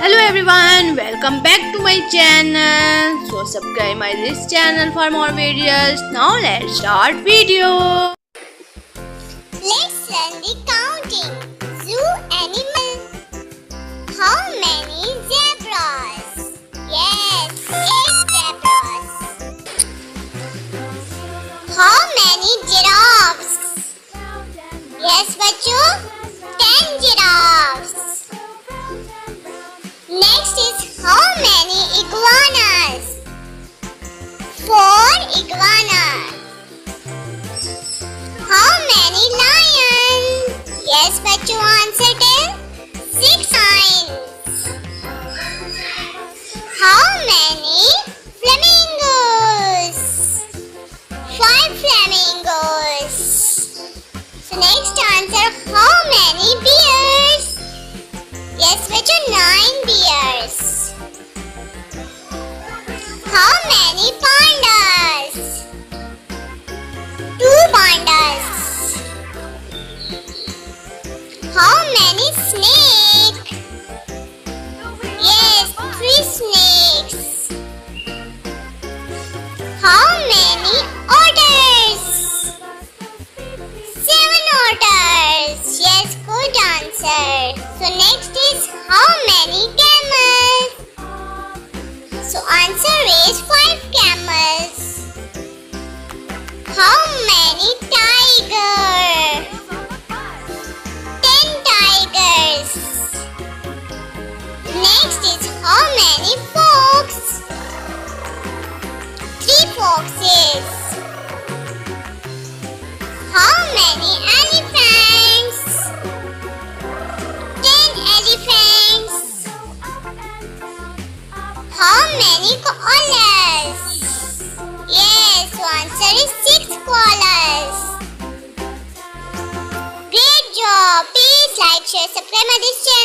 Hello everyone, welcome back to my channel. So subscribe my this channel for more videos. Now let's start video. Let's learn the counting. Zoo animal. How many zebras? Yes, 8 zebras. How many giraffes? Yes, बच्चों, 10 giraffes. Next is how many iguanas? 4 iguanas. How many lions? Yes, बच्चों, answer tell. 6 lions. How many flamingos? 5 flamingos. So next answer, how many bears? Yes, बच्चों, 9 bears. How many pandas? 2 pandas. How many snakes? Yes, 3 snakes. How many otters? 7 otters. Yes, good answer. So next is how many camels? So answer is 5 camels. How many tigers? 10 tigers. Next is how many fox? 3 foxes. How many elephants? 10 elephants. How many koalas? Yes, so answer is 6 koalas. Great job. Please like, share, subscribe my this channel.